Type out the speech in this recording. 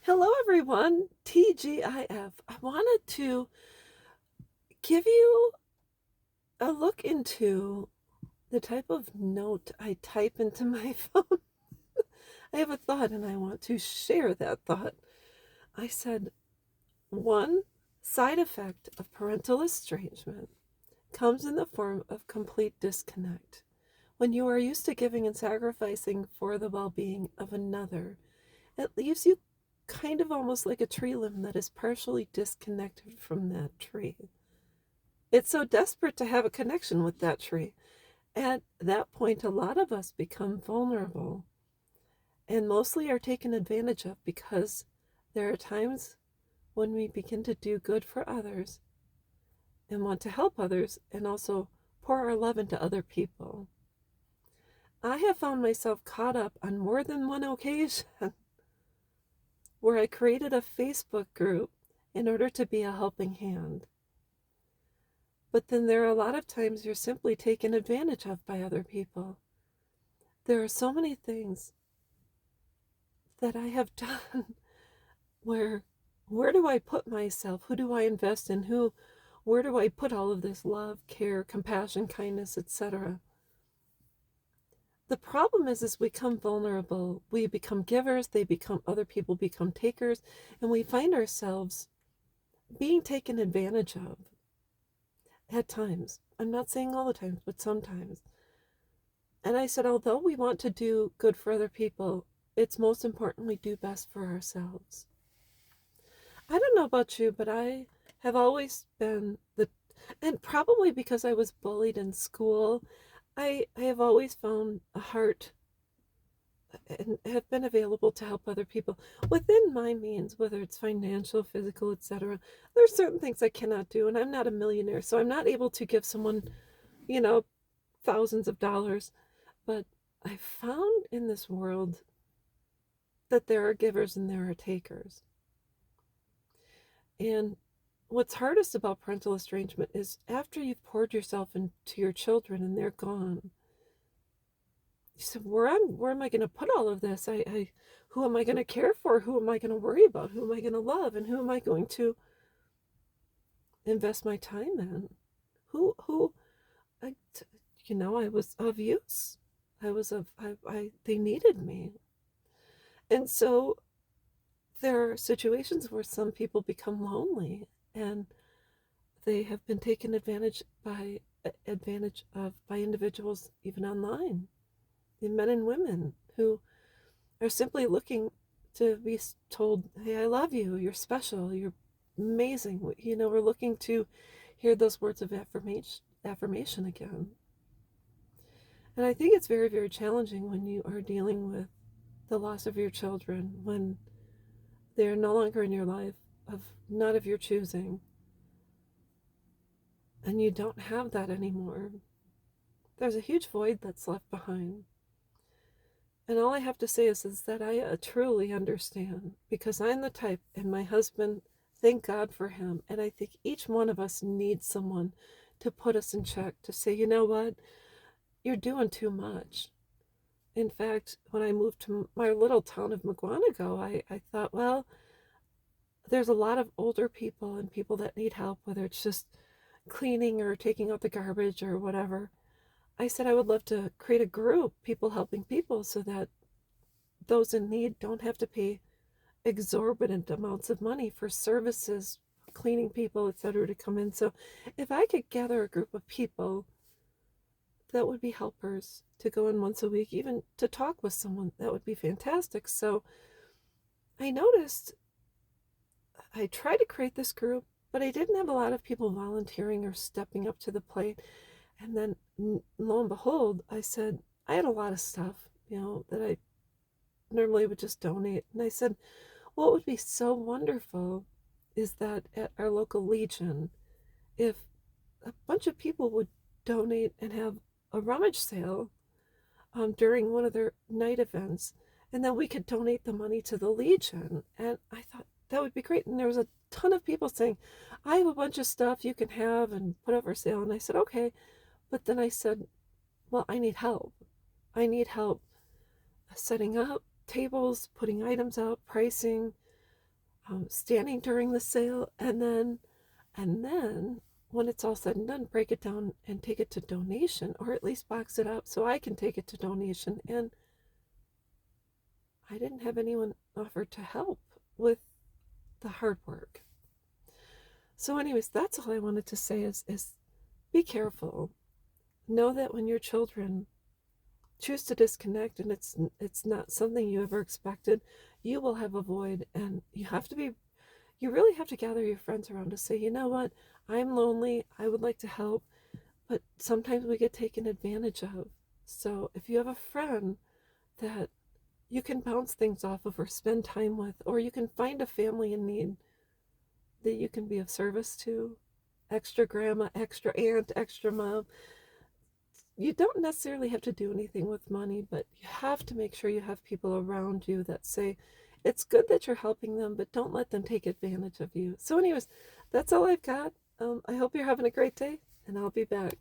Hello, everyone. TGIF. I wanted to give you a look into the type of note I type into my phone. I have a thought and I want to share that thought. I said, one side effect of parental estrangement comes in the form of complete disconnect. When you are used to giving and sacrificing for the well being of another, it leaves you kind of almost like a tree limb that is partially disconnected from that tree. It's so desperate to have a connection with that tree. At that point, a lot of us become vulnerable and mostly are taken advantage of because there are times when we begin to do good for others and want to help others and also pour our love into other people. I have found myself caught up on more than one occasion where I created a Facebook group in order to be a helping hand. But then there are a lot of times you're simply taken advantage of by other people. There are so many things that I have done where do I put myself? Who do I invest in? Where do I put all of this love, care, compassion, kindness, etc.? The problem is we become vulnerable. We become givers, other people become takers, and we find ourselves being taken advantage of at times. I'm not saying all the times, but sometimes. And I said, although we want to do good for other people, it's most importantly do best for ourselves. I don't know about you, but I have always been and probably because I was bullied in school, I have always found a heart and have been available to help other people within my means, whether it's financial, physical, etc. There's certain things I cannot do, and I'm not a millionaire, so I'm not able to give someone, you know, thousands of dollars. But I found in this world that there are givers and there are takers. And what's hardest about parental estrangement is after you've poured yourself into your children and they're gone, you said, where am I going to put all of this? Who am I going to care for? Who am I going to worry about? Who am I going to love? And who am I going to invest my time in? Who, I, I was of use. They needed me. And so there are situations where some people become lonely and they have been taken advantage of by individuals even online, the men and women who are simply looking to be told, hey, I love you, you're special, you're amazing. We're looking to hear those words of affirmation again. And I think it's very, very challenging when you are dealing with the loss of your children, when they're no longer in your life, not of your choosing, and you don't have that anymore. There's a huge void that's left behind. And all I have to say is that I truly understand, because I'm the type, and my husband, thank God for him, and I think each one of us needs someone to put us in check, to say, you know what, you're doing too much. In fact, when I moved to my little town of McGuanago, I thought, well, there's a lot of older people and people that need help, whether it's just cleaning or taking out the garbage or whatever. I said I would love to create a group, people helping people, so that those in need don't have to pay exorbitant amounts of money for services, cleaning people, etc., to come in. So if I could gather a group of people that would be helpers to go in once a week, even to talk with someone, that would be fantastic. So I noticed I tried to create this group, but I didn't have a lot of people volunteering or stepping up to the plate. And then lo and behold, I said, I had a lot of stuff, that I normally would just donate. And I said, what would be so wonderful is that at our local Legion, if a bunch of people would donate and have a rummage sale during one of their night events, and then we could donate the money to the Legion. And I thought that would be great. And there was a ton of people saying, I have a bunch of stuff you can have and put up for sale. And I said, okay. But then I said, well, I need help. I need help setting up tables, putting items out, pricing, standing during the sale, and then when it's all said and done, break it down and take it to donation, or at least box it up so I can take it to donation. And I didn't have anyone offer to help with the hard work. So, anyways, that's all I wanted to say is be careful. Know that when your children choose to disconnect and it's not something you ever expected, you will have a void, and you really have to gather your friends around to say, you know what, I'm lonely, I would like to help, but sometimes we get taken advantage of. So if you have a friend that you can bounce things off of or spend time with, or you can find a family in need that you can be of service to, extra grandma, extra aunt, extra mom, you don't necessarily have to do anything with money, but you have to make sure you have people around you that say, it's good that you're helping them, but don't let them take advantage of you. So, anyways, that's all I've got. I hope you're having a great day, and I'll be back.